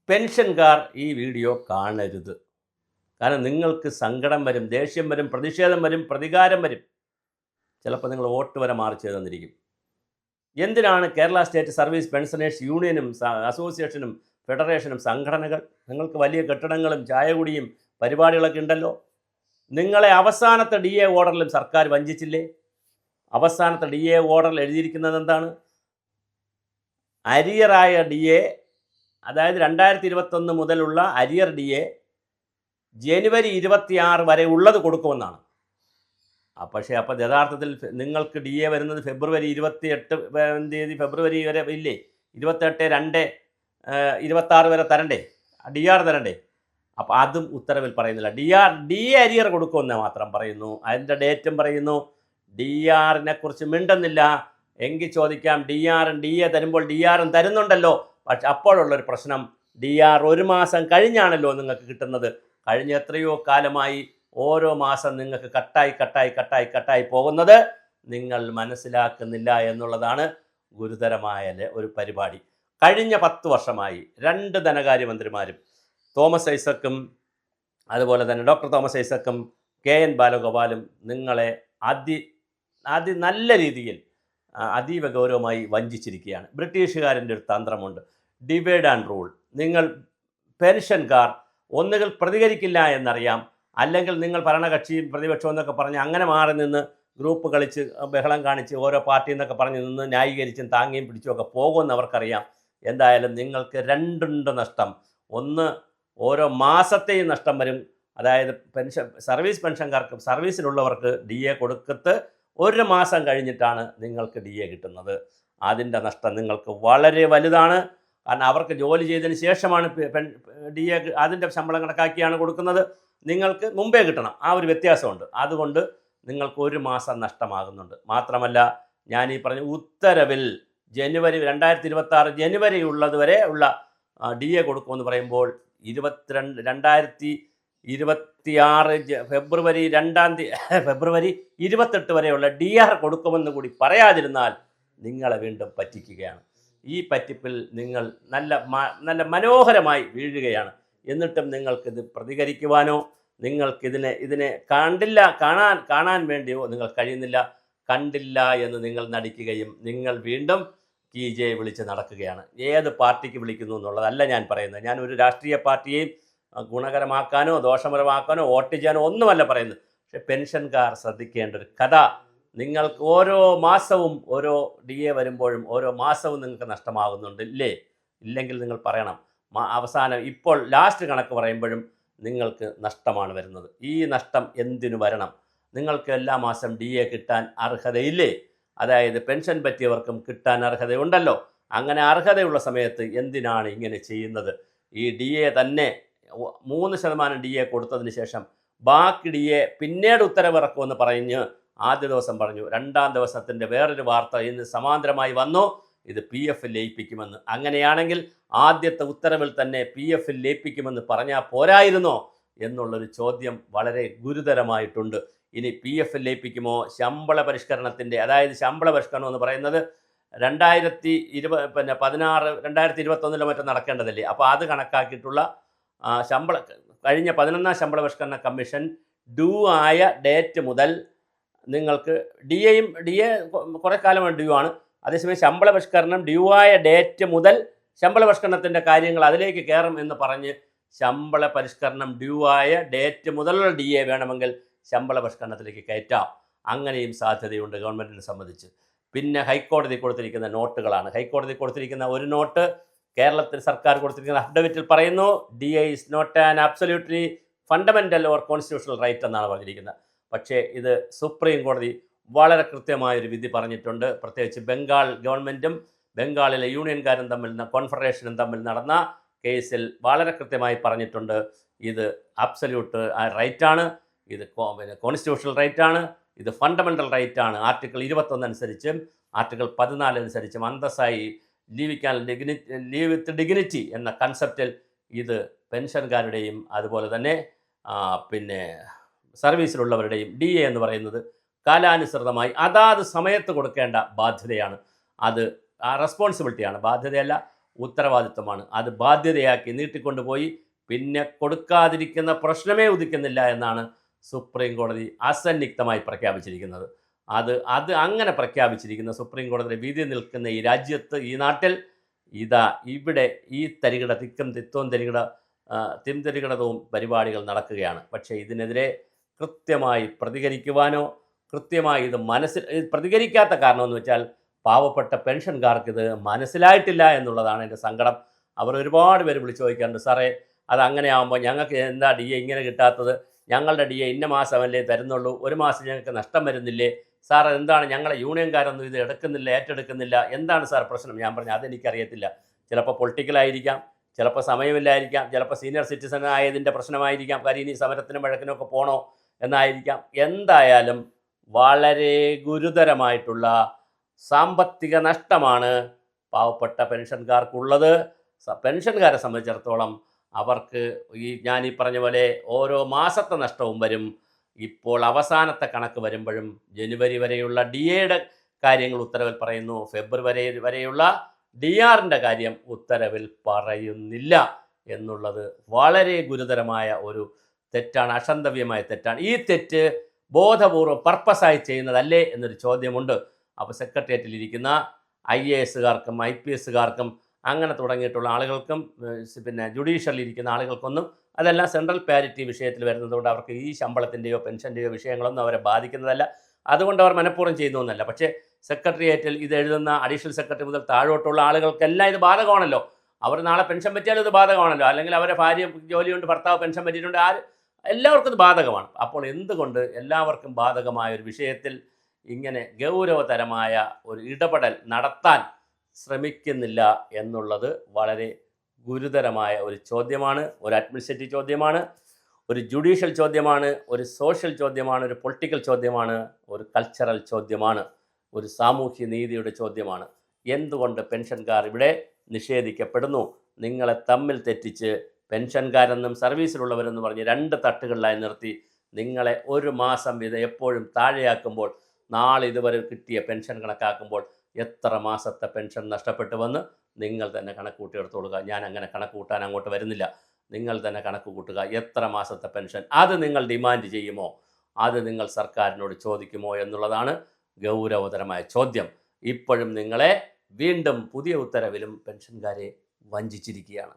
പെൻഷൻകാർ ഈ വീഡിയോ കാണരുത്. കാരണം നിങ്ങൾക്ക് സങ്കടം വരും, ദേഷ്യം വരും, പ്രതിഷേധം വരും, പ്രതികാരം വരും. ചിലപ്പോൾ നിങ്ങൾ വോട്ട് വരെ മാറി ചെയ്ത് തന്നിരിക്കും. എന്തിനാണ് കേരള സ്റ്റേറ്റ് സർവീസ് പെൻഷനേഴ്സ് യൂണിയനും അസോസിയേഷനും ഫെഡറേഷനും സംഘടനകൾ? നിങ്ങൾക്ക് വലിയ കെട്ടിടങ്ങളും ചായകുടിയും പരിപാടികളൊക്കെ ഉണ്ടല്ലോ. നിങ്ങളെ അവസാനത്തെ DA ഓർഡറിലും സർക്കാർ വഞ്ചിച്ചില്ലേ? അവസാനത്തെ DA ഓർഡറിൽ എഴുതിയിരിക്കുന്നത് എന്താണ്? അരിയറായ DA, അതായത് 2021 മുതലുള്ള അരിയർ DA ജനുവരി 26 വരെ ഉള്ളത് കൊടുക്കുമെന്നാണ്. പക്ഷേ അപ്പോൾ യഥാർത്ഥത്തിൽ നിങ്ങൾക്ക് DA വരുന്നത് ഫെബ്രുവരി 28 ഫെബ്രുവരി വരെ ഇല്ലേ? 28/2/26 വരെ തരണ്ടേ? DR തരണ്ടേ? അപ്പോൾ അതും ഉത്തരവിൽ പറയുന്നില്ല. DA അരിയർ കൊടുക്കുമെന്ന് മാത്രം പറയുന്നു. അതിൻ്റെ ഡേറ്റും പറയുന്നു. DRനെ കുറിച്ച് മിണ്ടുന്നില്ല. എങ്കിൽ ചോദിക്കാം, DA തരുമ്പോൾ DRും തരുന്നുണ്ടല്ലോ. പക്ഷെ അപ്പോഴുള്ളൊരു പ്രശ്നം, DR 1 മാസം കഴിഞ്ഞാണല്ലോ നിങ്ങൾക്ക് കിട്ടുന്നത്. കഴിഞ്ഞ എത്രയോ കാലമായി ഓരോ മാസം നിങ്ങൾക്ക് കട്ടായി പോകുന്നത് നിങ്ങൾ മനസ്സിലാക്കുന്നില്ല എന്നുള്ളതാണ് ഗുരുതരമായ ഒരു പരിപാടി. കഴിഞ്ഞ 10 വർഷമായി 2 ധനകാര്യമന്ത്രിമാരും തോമസ് ഐസക്കും അതുപോലെ തന്നെ ഡോക്ടർ തോമസ് ഐസക്കും KN ബാലഗോപാലും നിങ്ങളെ നല്ല രീതിയിൽ അതീവ ഗൗരവമായി വഞ്ചിച്ചിരിക്കുകയാണ്. ബ്രിട്ടീഷുകാരൻ്റെ ഒരു തന്ത്രമുണ്ട്, ഡിവൈഡ് ആൻഡ് റൂൾ. നിങ്ങൾ പെൻഷൻകാർ ഒന്നുകിൽ പ്രതികരിക്കില്ല എന്നറിയാം, അല്ലെങ്കിൽ നിങ്ങൾ ഭരണകക്ഷിയും പ്രതിപക്ഷവും എന്നൊക്കെ പറഞ്ഞ് അങ്ങനെ മാറി നിന്ന് ഗ്രൂപ്പ് കളിച്ച് ബഹളം കാണിച്ച് ഓരോ പാർട്ടി എന്നൊക്കെ പറഞ്ഞ് നിന്ന് ന്യായീകരിച്ചും താങ്ങിയും പിടിച്ചുമൊക്കെ പോകുമെന്ന് അവർക്കറിയാം. എന്തായാലും നിങ്ങൾക്ക് 2 നഷ്ടം. ഒന്ന്, ഓരോ മാസത്തെയും നഷ്ടം വരും. അതായത് സർവീസ് പെൻഷൻകാർക്ക്, സർവീസിലുള്ളവർക്ക് DA കൊടുക്കത്ത് 1 മാസം കഴിഞ്ഞിട്ടാണ് നിങ്ങൾക്ക് DA കിട്ടുന്നത്. അതിൻ്റെ നഷ്ടം നിങ്ങൾക്ക് വളരെ വലുതാണ്. കാരണം അവർക്ക് ജോലി ചെയ്തതിന് ശേഷമാണ് DA, അതിൻ്റെ ശമ്പളം കണക്കാക്കിയാണ് കൊടുക്കുന്നത്. നിങ്ങൾക്ക് മുമ്പേ കിട്ടണം. ആ ഒരു വ്യത്യാസമുണ്ട്. അതുകൊണ്ട് നിങ്ങൾക്ക് 1 മാസം നഷ്ടമാകുന്നുണ്ട്. മാത്രമല്ല, ഞാൻ ഈ പറഞ്ഞ ഉത്തരവിൽ ജനുവരി 2026 ജനുവരി ഉള്ളതുവരെ ഉള്ള DA കൊടുക്കുമെന്ന് പറയുമ്പോൾ 2026 ഫെബ്രുവരി 28 വരെയുള്ള DR കൊടുക്കുമെന്ന് കൂടി പറയാതിരുന്നാൽ നിങ്ങളെ വീണ്ടും പറ്റിക്കുകയാണ്. ഈ പറ്റിപ്പിൽ നിങ്ങൾ നല്ല മനോഹരമായി വീഴുകയാണ്. എന്നിട്ടും നിങ്ങൾക്കിത് പ്രതികരിക്കുവാനോ ഇതിനെ കാണാൻ വേണ്ടിയോ നിങ്ങൾ കഴിയുന്നില്ല. കണ്ടില്ല എന്ന് നിങ്ങൾ നടിക്കുകയും നിങ്ങൾ വീണ്ടും KJ വിളിച്ച് നടക്കുകയാണ്. ഏത് പാർട്ടിക്ക് വിളിക്കുന്നു എന്നുള്ളതല്ല ഞാൻ പറയുന്നത്. ഞാൻ ഒരു രാഷ്ട്രീയ പാർട്ടിയെയും ഗുണകരമാക്കാനോ ദോഷകരമാക്കാനോ വോട്ട് ചെയ്യാനോ ഒന്നുമല്ല പറയുന്നത്. പക്ഷെ പെൻഷൻകാർ ശ്രദ്ധിക്കേണ്ട ഒരു കഥ, നിങ്ങൾക്ക് ഓരോ മാസവും ഓരോ DA വരുമ്പോഴും ഓരോ മാസവും നിങ്ങൾക്ക് നഷ്ടമാകുന്നുണ്ട് ഇല്ലെങ്കിൽ നിങ്ങൾ പറയണം. അവസാനം ഇപ്പോൾ ലാസ്റ്റ് കണക്ക് പറയുമ്പോഴും നിങ്ങൾക്ക് നഷ്ടമാണ് വരുന്നത്. ഈ നഷ്ടം എന്തിനു വരണം? നിങ്ങൾക്ക് എല്ലാ മാസം DA കിട്ടാൻ അർഹതയില്ലേ? അതായത് പെൻഷൻ പറ്റിയവർക്കും കിട്ടാൻ അർഹതയുണ്ടല്ലോ. അങ്ങനെ അർഹതയുള്ള സമയത്ത് എന്തിനാണ് ഇങ്ങനെ ചെയ്യുന്നത്? ഈ DA തന്നെ 3% DA കൊടുത്തതിന് ശേഷം ബാക്കി DA പിന്നീട് ഉത്തരവിറക്കുമെന്ന് പറഞ്ഞ് ആദ്യ ദിവസം പറഞ്ഞു. 2ാം ദിവസത്തിൻ്റെ വേറൊരു വാർത്ത ഇന്ന് സമാന്തരമായി വന്നു, ഇത് PF ലയിപ്പിക്കുമെന്ന്. അങ്ങനെയാണെങ്കിൽ ആദ്യത്തെ ഉത്തരവിൽ തന്നെ PF ലയിപ്പിക്കുമെന്ന് പറഞ്ഞാൽ പോരായിരുന്നോ എന്നുള്ളൊരു ചോദ്യം വളരെ ഗുരുതരമായിട്ടുണ്ട്. ഇനി PF ലയിപ്പിക്കുമോ? ശമ്പള പരിഷ്കരണത്തിൻ്റെ, അതായത് ശമ്പള പരിഷ്കരണം എന്ന് പറയുന്നത് 2021 മറ്റോ നടക്കേണ്ടതല്ലേ? അപ്പോൾ അത് കണക്കാക്കിയിട്ടുള്ള കഴിഞ്ഞ 11ാം ശമ്പള പരിഷ്കരണ കമ്മീഷൻ ഡ്യൂ ആയ ഡേറ്റ് മുതൽ നിങ്ങൾക്ക് DA കുറേ കാലമാണ് ഡ്യൂ ആണ്. അതേസമയം ശമ്പള പരിഷ്കരണം ഡ്യൂ ആയ ഡേറ്റ് മുതൽ ശമ്പള പരിഷ്കരണത്തിൻ്റെ കാര്യങ്ങൾ അതിലേക്ക് കയറും എന്ന് പറഞ്ഞ് ശമ്പള പരിഷ്കരണം ഡ്യൂ ആയ ഡേറ്റ് മുതലുള്ള DA വേണമെങ്കിൽ ശമ്പള പരിഷ്കരണത്തിലേക്ക് കയറ്റാം. അങ്ങനെയും സാധ്യതയുണ്ട് ഗവൺമെൻറ്റിനെ സംബന്ധിച്ച്. പിന്നെ ഹൈക്കോടതി കൊടുത്തിരിക്കുന്ന നോട്ടുകളാണ്. ഹൈക്കോടതി കൊടുത്തിരിക്കുന്ന ഒരു നോട്ട് കേരളത്തിൽ സർക്കാർ കൊടുത്തിരിക്കുന്ന അഫിഡവിറ്റിൽ പറയുന്നു, DA is not an absolutely fundamental or constitutional right എന്നാണ് പറഞ്ഞിരിക്കുന്നത്. പക്ഷേ ഇത് സുപ്രീം കോടതി വളരെ കൃത്യമായൊരു വിധി പറഞ്ഞിട്ടുണ്ട്. പ്രത്യേകിച്ച് ബംഗാൾ ഗവൺമെൻറ്റും ബംഗാളിലെ യൂണിയൻകാരും കോൺഫെഡറേഷനും തമ്മിൽ നടന്ന കേസിൽ വളരെ കൃത്യമായി പറഞ്ഞിട്ടുണ്ട്, ഇത് അബ്സല്യൂട്ട് റൈറ്റാണ്, ഇത് കോൺസ്റ്റിറ്റ്യൂഷണൽ റൈറ്റാണ്, ഇത് ഫണ്ടമെൻ്റൽ റൈറ്റാണ്. ആർട്ടിക്കിൾ 21 അനുസരിച്ചും ആർട്ടിക്കിൾ 14 അനുസരിച്ചും അന്തസ്സായി ലീവ് വിത്ത് ഡിഗ്നിറ്റി എന്ന കൺസെപ്റ്റിൽ ഇത് പെൻഷൻകാരുടെയും അതുപോലെ തന്നെ പിന്നെ സർവീസിലുള്ളവരുടെയും DA എന്ന് പറയുന്നത് കാലാനുസൃതമായി അതാത് സമയത്ത് കൊടുക്കേണ്ട ബാധ്യതയാണ്. അത് റെസ്പോൺസിബിലിറ്റിയാണ്, ബാധ്യതയല്ല. ഉത്തരവാദിത്വമാണ്. അത് ബാധ്യതയാക്കി നീട്ടിക്കൊണ്ടുപോയി പിന്നെ കൊടുക്കാതിരിക്കുന്ന പ്രശ്നമേ ഉദിക്കുന്നില്ല എന്നാണ് സുപ്രീം കോടതി അസന്നിഗ്ധമായി പ്രഖ്യാപിച്ചിരിക്കുന്നത്. അത് അങ്ങനെ പ്രഖ്യാപിച്ചിരിക്കുന്ന സുപ്രീം കോടതിയുടെ വിധി നിൽക്കുന്ന ഈ രാജ്യത്ത്, ഈ നാട്ടിൽ ഇവിടെ ഈ തരികിട തിക്കും തിത്തവും തിംതരികിടതവും പരിപാടികൾ നടക്കുകയാണ്. പക്ഷേ ഇതിനെതിരെ കൃത്യമായി പ്രതികരിക്കുവാനോ കൃത്യമായി പ്രതികരിക്കാത്ത കാരണമെന്ന് വെച്ചാൽ പാവപ്പെട്ട പെൻഷൻകാർക്ക് ഇത് മനസ്സിലായിട്ടില്ല എന്നുള്ളതാണ് എൻ്റെ സങ്കടം. അവർ ഒരുപാട് പേര് വിളിച്ചു ചോദിക്കാറുണ്ട്, സാറേ അത് അങ്ങനെ ആകുമ്പോൾ ഞങ്ങൾക്ക് എന്താ ഡി എ ഇങ്ങനെ കിട്ടാത്തത്, ഞങ്ങളുടെ ഡി എ ഇന്ന മാസമല്ലേ തരുന്നുള്ളൂ, ഒരു മാസം ഞങ്ങൾക്ക് നഷ്ടം വരുന്നില്ലേ സാർ, എന്താണ് ഞങ്ങളെ യൂണിയൻകാരൊന്നും ഇത് ഏറ്റെടുക്കുന്നില്ല, എന്താണ് സാർ പ്രശ്നം? ഞാൻ പറഞ്ഞു അതെനിക്കറിയത്തില്ല, ചിലപ്പോൾ പൊളിറ്റിക്കലായിരിക്കാം, ചിലപ്പോൾ സമയമില്ലായിരിക്കാം, ചിലപ്പോൾ സീനിയർ സിറ്റിസൺ ആയതിൻ്റെ പ്രശ്നമായിരിക്കാം, കാര്യം ഇനി സമരത്തിനും വഴക്കിനൊക്കെ പോകണോ എന്നായിരിക്കാം. എന്തായാലും വളരെ ഗുരുതരമായിട്ടുള്ള സാമ്പത്തിക നഷ്ടമാണ് പാവപ്പെട്ട പെൻഷൻകാർക്കുള്ളത്. പെൻഷൻകാരെ സംബന്ധിച്ചിടത്തോളം അവർക്ക് ഞാൻ ഈ പറഞ്ഞ പോലെ ഓരോ മാസത്തെ നഷ്ടവും വരും. ഇപ്പോൾ അവസാനത്തെ കണക്ക് വരുമ്പോഴും ജനുവരി വരെയുള്ള ഡി എയുടെ കാര്യങ്ങൾ ഉത്തരവിൽ പറയുന്നു, ഫെബ്രുവരി വരെയുള്ള ഡി ആറിൻ്റെ കാര്യം ഉത്തരവിൽ പറയുന്നില്ല എന്നുള്ളത് വളരെ ഗുരുതരമായ ഒരു തെറ്റാണ്, അക്ഷന്തവ്യമായ തെറ്റാണ്. ഈ തെറ്റ് ബോധപൂർവം പർപ്പസായി ചെയ്യുന്നതല്ലേ എന്നൊരു ചോദ്യമുണ്ട്. അപ്പോൾ സെക്രട്ടേറിയറ്റിലിരിക്കുന്ന IAS-കാർക്കും IPS-കാർക്കും അങ്ങനെ തുടങ്ങിയിട്ടുള്ള ആളുകൾക്കും പിന്നെ ജുഡീഷ്യലിരിക്കുന്ന ആളുകൾക്കൊന്നും അതെല്ലാം സെൻട്രൽ പാരിറ്റി വിഷയത്തിൽ വരുന്നതുകൊണ്ട് അവർക്ക് ഈ ശമ്പളത്തിൻ്റെയോ പെൻഷൻ്റെയോ വിഷയങ്ങളൊന്നും അവരെ ബാധിക്കുന്നതല്ല. അതുകൊണ്ട് അവർ മനഃപൂർവ്വം ചെയ്യുന്നൊന്നല്ല. പക്ഷേ സെക്രട്ടേറിയറ്റിൽ ഇത് എഴുതുന്ന അഡീഷണൽ സെക്രട്ടറി മുതൽ താഴോട്ടുള്ള ആളുകൾക്കെല്ലാം ഇത് ബാധകമാണല്ലോ. അവർ നാളെ പെൻഷൻ പറ്റിയാലും ഇത് ബാധകമാണല്ലോ, അല്ലെങ്കിൽ അവരെ ഭാര്യ ജോലിയുണ്ട്, ഭർത്താവ് പെൻഷൻ പറ്റിയിട്ടുണ്ട്, എല്ലാവർക്കും ഇത് ബാധകമാണ്. അപ്പോൾ എന്തുകൊണ്ട് എല്ലാവർക്കും ബാധകമായ ഒരു വിഷയത്തിൽ ഇങ്ങനെ ഗൗരവതരമായ ഒരു ഇടപെടൽ നടത്താൻ ശ്രമിക്കുന്നില്ല എന്നുള്ളത് വളരെ ഗുരുതരമായ ഒരു ചോദ്യമാണ്. ഒരു അഡ്മിനിസ്ട്രേറ്റീവ് ചോദ്യമാണ്, ഒരു ജുഡീഷ്യൽ ചോദ്യമാണ്, ഒരു സോഷ്യൽ ചോദ്യമാണ്, ഒരു പൊളിറ്റിക്കൽ ചോദ്യമാണ്, ഒരു കൾച്ചറൽ ചോദ്യമാണ്, ഒരു സാമൂഹ്യ നീതിയുടെ ചോദ്യമാണ്. എന്തുകൊണ്ട് പെൻഷൻകാർ ഇവിടെ നിഷേധിക്കപ്പെടുന്നു? നിങ്ങളെ തമ്മിൽ തെറ്റിച്ച് പെൻഷൻകാരെന്നും സർവീസിലുള്ളവരെന്ന് പറഞ്ഞ് രണ്ട് തട്ടുകളിലായി നിർത്തി നിങ്ങളെ ഒരു മാസം വീതം എപ്പോഴും താഴെയാക്കുമ്പോൾ, നാളെ ഇതുവരെ കിട്ടിയ പെൻഷൻ കണക്കാക്കുമ്പോൾ എത്ര മാസത്തെ പെൻഷൻ നഷ്ടപ്പെട്ടു വന്ന് നിങ്ങൾ തന്നെ കണക്ക് കൂട്ടിയെടുത്തോളുക. ഞാൻ അങ്ങനെ കണക്ക് കൂട്ടാൻ അങ്ങോട്ട് വരുന്നില്ല. നിങ്ങൾ തന്നെ കണക്ക് കൂട്ടുക. എത്ര മാസത്തെ പെൻഷൻ അത് നിങ്ങൾ ഡിമാൻഡ് ചെയ്യുമോ, അത് നിങ്ങൾ സർക്കാരിനോട് ചോദിക്കുമോ എന്നുള്ളതാണ് ഗൗരവതരമായ ചോദ്യം. ഇപ്പോഴും നിങ്ങളെ വീണ്ടും പുതിയ ഉത്തരവിലും പെൻഷൻകാരെ വഞ്ചിച്ചിരിക്കുകയാണ്.